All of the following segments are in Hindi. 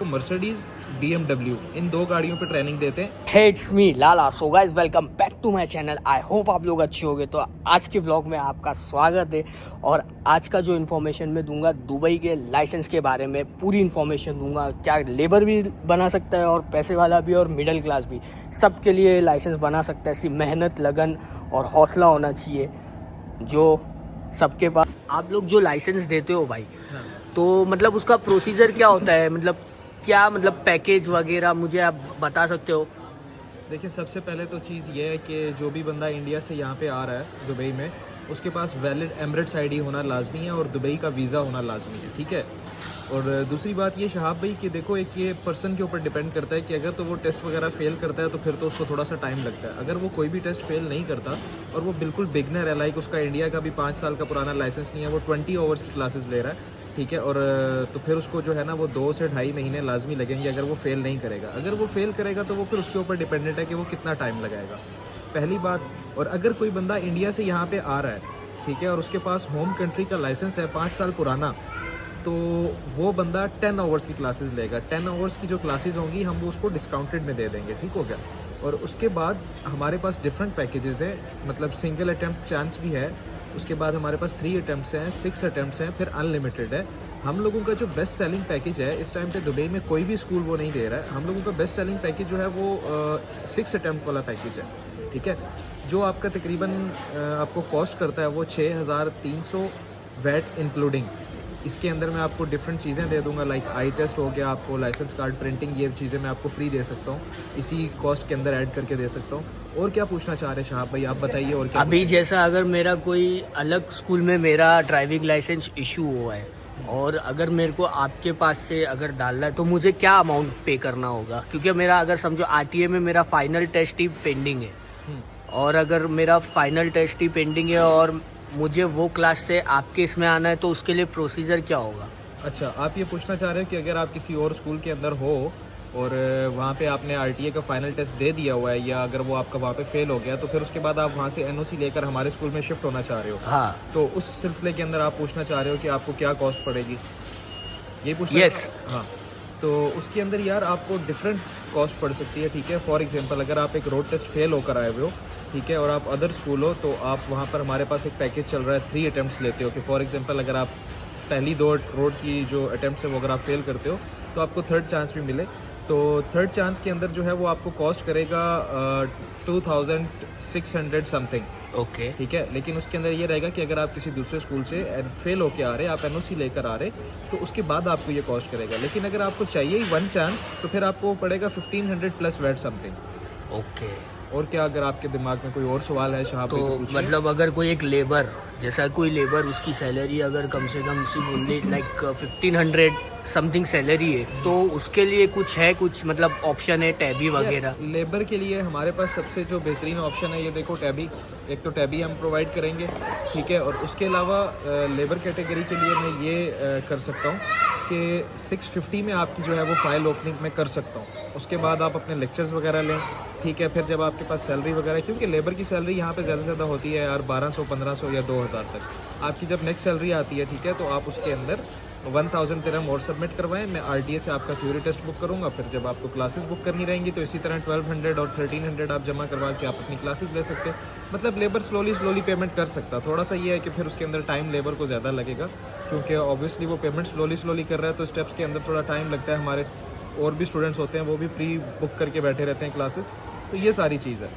आपको मर्सिडीज BMW इन 2 गाड़ियों पे ट्रेनिंग देते हैं। Hey it's me Lala. So guys welcome back to my channel. I hope आप लोग अच्छे होंगे। तो आज के ब्लॉग में आपका स्वागत है और आज का जो इन्फॉर्मेशन मैं दूंगा दुबई के लाइसेंस के बारे में पूरी इन्फॉर्मेशन दूंगा। क्या लेबर भी बना सकता है और पैसे वाला भी और मिडिल क्लास भी, सबके लिए लाइसेंस बना सकता है। सिर्फ मेहनत, लगन और हौसला होना चाहिए जो सबके पास। आप लोग जो लाइसेंस देते हो भाई, तो मतलब उसका प्रोसीजर क्या होता है, मतलब पैकेज वगैरह मुझे आप बता सकते हो? देखिए, सबसे पहले तो चीज़ ये है कि जो भी बंदा इंडिया से यहाँ पे आ रहा है दुबई में, उसके पास वैलिड एमिरेट्स आईडी होना लाजमी है और दुबई का वीज़ा होना लाजमी है, ठीक है। और दूसरी बात ये शहाब भाई कि देखो, एक ये पर्सन के ऊपर डिपेंड करता है कि अगर तो वो टेस्ट वगैरह फेल करता है तो फिर तो उसको थोड़ा सा टाइम लगता है। अगर वो कोई भी टेस्ट फेल नहीं करता और वो बिल्कुल बिगनर है, लाइक उसका इंडिया का भी 5 साल का पुराना लाइसेंस नहीं है, वो 20 आवर्स की क्लासेस ले रहा है, ठीक है, और तो फिर उसको जो है ना वो 2 से ढाई महीने लाजमी लगेंगे अगर वो फेल नहीं करेगा। अगर वो फेल करेगा तो वो फिर उसके ऊपर डिपेंडेंट है कि वो कितना टाइम लगाएगा, पहली बात। और अगर कोई बंदा इंडिया से यहाँ पे आ रहा है, ठीक है, और उसके पास होम कंट्री का लाइसेंस है 5 साल पुराना, तो वो बंदा 10 आवर्स की क्लासेस लेगा। 10 आवर्स की जो क्लासेस होंगी हम वो उसको डिस्काउंटेड में दे देंगे, ठीक हो गया। और उसके बाद हमारे पास डिफरेंट पैकेजेस हैं, मतलब सिंगल अटैम्प्ट चांस भी है, उसके बाद हमारे पास 3 अटैम्प्ट्स हैं, 6 अटैम्प्ट्स हैं, फिर अनलिमिटेड है। हम लोगों का जो बेस्ट सेलिंग पैकेज है इस टाइम पे दुबई में कोई भी स्कूल वो नहीं दे रहा है। हम लोगों का बेस्ट सेलिंग पैकेज जो है वो 6 अटैम्प्ट वाला पैकेज है, ठीक है, जो आपका तकरीबन आपको कॉस्ट करता है वो 6300 वैट इंक्लूडिंग। इसके अंदर मैं आपको डिफरेंट चीज़ें दे दूंगा, लाइक आई टेस्ट हो गया, आपको लाइसेंस कार्ड प्रिंटिंग, ये चीज़ें मैं आपको फ्री दे सकता हूँ, इसी कॉस्ट के अंदर ऐड करके दे सकता हूँ। और क्या पूछना चाह रहे हैं शहाब भाई, आप बताइए। और क्या अभी जैसा अगर मेरा कोई अलग स्कूल में मेरा ड्राइविंग लाइसेंस इशू हुआ है और अगर मेरे को आपके पास से अगर डालना है तो मुझे क्या अमाउंट पे करना होगा? क्योंकि मेरा अगर समझो RTA में मेरा फाइनल टेस्ट ही पेंडिंग है और अगर मेरा फाइनल टेस्ट ही पेंडिंग है और मुझे वो क्लास से आपके इसमें आना है तो उसके लिए प्रोसीजर क्या होगा? अच्छा, आप ये पूछना चाह रहे हो कि अगर आप किसी और स्कूल के अंदर हो और वहाँ पे आपने RTA का फाइनल टेस्ट दे दिया हुआ है, या अगर वो आपका वहाँ पे फेल हो गया तो फिर उसके बाद आप वहाँ से NOC लेकर हमारे स्कूल में शिफ्ट होना चाह रहे हो, हाँ, तो उस सिलसिले के अंदर आप पूछना चाह रहे हो कि आपको क्या कॉस्ट पड़ेगी, ये पूछना? यस। हाँ, तो उसके अंदर यार आपको डिफरेंट कॉस्ट पड़ सकती है, ठीक है। फॉर एग्जांपल, अगर आप एक रोड टेस्ट फेल होकर आए हुए हो, ठीक है, और आप अदर स्कूल हो, तो आप वहाँ पर हमारे पास एक पैकेज चल रहा है, 3 अटैम्प्ट्स लेते हो कि फॉर एग्जांपल अगर आप पहली 2 रोड की जो अटैम्प्ट्स है वो अगर आप फेल करते हो तो आपको थर्ड चांस भी मिले, तो थर्ड चांस के अंदर जो है वो आपको कॉस्ट करेगा 2600 समथिंग, ओके, ठीक है। लेकिन उसके अंदर ये रहेगा कि अगर आप किसी दूसरे स्कूल से फेल होके आ रहे, आप NOC लेकर आ रहे, तो उसके बाद आपको ये कॉस्ट करेगा। लेकिन अगर आपको चाहिए ही 1 चांस तो फिर आपको पड़ेगा 1500 प्लस वैट समथिंग। ओके। और क्या, अगर आपके दिमाग में कोई और सवाल है शहाब भाई तो पूछिए। मतलब अगर कोई एक लेबर, जैसा कोई लेबर, उसकी सैलरी अगर कम से कम सिर्फ ओनली लाइक 1500 समथिंग सैलरी है, तो उसके लिए कुछ है, कुछ मतलब ऑप्शन है टैबी वगैरह? लेबर के लिए हमारे पास सबसे जो बेहतरीन ऑप्शन है ये देखो, टैबी। एक तो टैबी हम प्रोवाइड करेंगे, ठीक है, और उसके अलावा लेबर कैटेगरी के लिए मैं ये कर सकता हूँ कि 650 में आपकी जो है वो फाइल ओपनिंग में कर सकता हूँ। उसके बाद आप अपने लेक्चर्स वगैरह लें, ठीक है। फिर जब आपके पास सैलरी वगैरह, क्योंकि लेबर की सैलरी यहाँ पे ज़्यादा से ज़्यादा होती है यार 1200, 1500 या 2000 तक। आपकी जब नेक्स्ट सैलरी आती है, ठीक है, तो आप उसके अंदर 1000 दिरहम और सबमिट करवाएं, मैं RTA से आपका थ्योरी टेस्ट बुक करूँगा। फिर जब आपको क्लासेस बुक करनी रहेंगी तो इसी तरह 1200 और 1300 आप जमा करवा के आप अपनी क्लासेस ले सकते हैं। मतलब लेबर स्लोली पेमेंट कर सकता है। थोड़ा सा ये है कि फिर उसके अंदर टाइम लेबर को ज़्यादा लगेगा, क्योंकि ऑब्वियसली वो पेमेंट स्लोली कर रहा है, तो स्टेप्स के अंदर थोड़ा टाइम लगता है। हमारे और भी स्टूडेंट्स होते हैं, वो भी प्री बुक करके बैठे रहते हैं क्लासेस, तो ये सारी चीज़ है।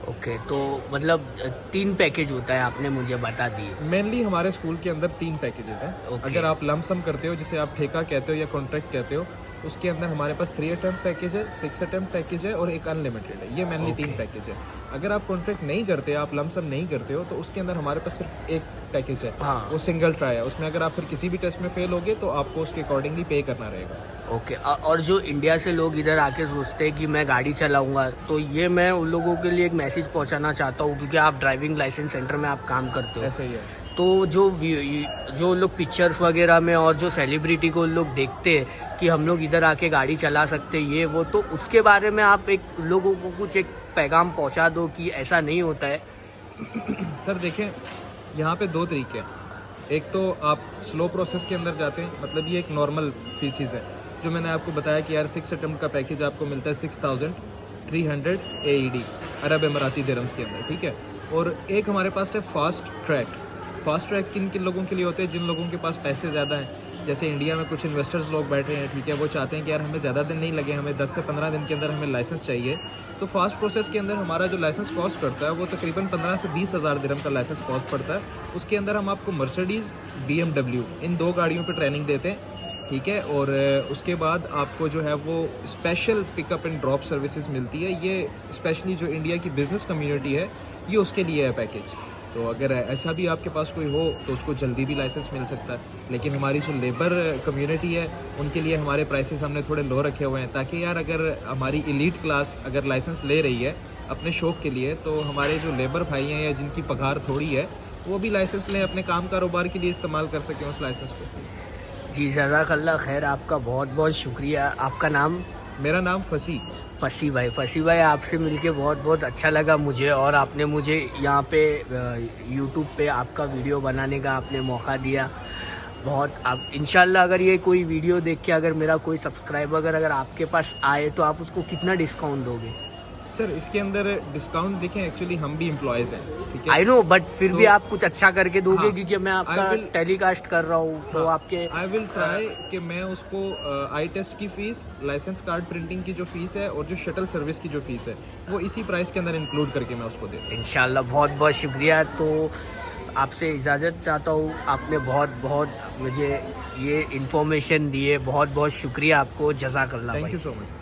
ओके, तो मतलब 3 पैकेज होता है, आपने मुझे बता दिए। मेनली हमारे स्कूल के अंदर 3 पैकेजेस हैं। अगर आप लमसम करते हो, जिसे आप ठेका कहते हो या कॉन्ट्रैक्ट कहते हो, उसके अंदर हमारे पास 3 अटैम्प्ट पैकेज है, 6 अटैम्प्ट पैकेज है और एक अनलिमिटेड है। ये मेनली 3 पैकेज है। अगर आप कॉन्ट्रैक्ट नहीं करते, आप लमसम नहीं करते हो, तो उसके अंदर हमारे पास सिर्फ एक पैकेज है, हाँ, वो सिंगल ट्राई है। उसमें अगर आप फिर किसी भी टेस्ट में फेल होगे तो आपको उसके अकॉर्डिंगली पे करना रहेगा। ओके। और जो इंडिया से लोग इधर आके सोचते हैं कि मैं गाड़ी चलाऊंगा, तो ये मैं उन लोगों के लिए एक मैसेज पहुंचाना चाहता हूँ, क्योंकि आप ड्राइविंग लाइसेंस सेंटर में आप काम करते हो। ऐसा ही है। तो जो लोग पिक्चर्स वगैरह में और जो सेलिब्रिटी को लोग देखते हैं कि हम लोग इधर आके गाड़ी चला सकते ये वो, तो उसके बारे में आप एक लोगों को कुछ एक पैगाम पहुंचा दो कि ऐसा नहीं होता है। सर देखें, यहाँ पे 2 तरीके हैं। एक तो आप स्लो प्रोसेस के अंदर जाते हैं, मतलब ये एक नॉर्मल फीसिस है, जो मैंने आपको बताया कि यार 6 अटेम्प्ट का पैकेज आपको मिलता है 6300 AED अरब अमाराती दिरहम्स के अंदर, ठीक है। और एक हमारे पास है फास्ट ट्रैक किन किन लोगों के लिए होते हैं, जिन लोगों के पास पैसे ज़्यादा हैं। जैसे इंडिया में कुछ इन्वेस्टर्स लोग बैठे हैं, ठीक है, वो चाहते हैं कि यार हमें ज़्यादा दिन नहीं लगे, हमें 10 से 15 दिन के अंदर हमें लाइसेंस चाहिए। तो फास्ट प्रोसेस के अंदर हमारा जो लाइसेंस कॉस्ट करता है वो तकरीबन 15 से 20 हज़ार दिरहम का लाइसेंस कॉस्ट पड़ता है। उसके अंदर हम आपको मर्सिडीज़, BMW इन 2 गाड़ियों पर ट्रेनिंग देते हैं, ठीक है। और उसके बाद आपको जो है वो special pickup and drop services मिलती है। ये स्पेशली जो इंडिया की बिज़नेस कम्युनिटी है ये उसके लिए है पैकेज। तो अगर ऐसा भी आपके पास कोई हो तो उसको जल्दी भी लाइसेंस मिल सकता है। लेकिन हमारी जो लेबर कम्युनिटी है उनके लिए हमारे प्राइसेस हमने थोड़े लो रखे हुए हैं, ताकि यार अगर हमारी एलीट क्लास अगर लाइसेंस ले रही है अपने शौक़ के लिए, तो हमारे जो लेबर भाई हैं या जिनकी पगार थोड़ी है वो भी लाइसेंस लें, अपने काम कारोबार के लिए इस्तेमाल कर सकें उस लाइसेंस को। जी जज़ाकल्लाह खैर, आपका बहुत बहुत शुक्रिया। आपका नाम? मेरा नाम फसी भाई, आपसे मिलके बहुत बहुत अच्छा लगा मुझे। और आपने मुझे यहाँ पे यूट्यूब पे आपका वीडियो बनाने का आपने मौका दिया। बहुत आप इंशाल्लाह अगर ये कोई वीडियो देख के अगर मेरा कोई सब्सक्राइबर अगर आपके पास आए तो आप उसको कितना डिस्काउंट दोगे? सर इसके अंदर डिस्काउंट देखें, एक्चुअली हम भी एम्प्लॉयज़ हैं, ठीक है। आई नो, बट फिर भी आप कुछ अच्छा करके दोगे। हाँ, क्योंकि मैं आपका टेलीकास्ट कर रहा हूँ तो आपके आई विल ट्राई कि मैं उसको आई टेस्ट की फ़ीस, लाइसेंस कार्ड प्रिंटिंग की जो फ़ीस है और जो शटल सर्विस की जो फ़ीस है वो इसी प्राइस के अंदर इंक्लूड करके मैं उसको दे दूँ इंशाल्लाह। बहुत बहुत शुक्रिया। तो आपसे इजाज़त चाहता हूँ। आपने बहुत बहुत मुझे ये इन्फॉर्मेशन दी है, बहुत बहुत शुक्रिया आपको। जज़ाकल्लाह। Thank you so much.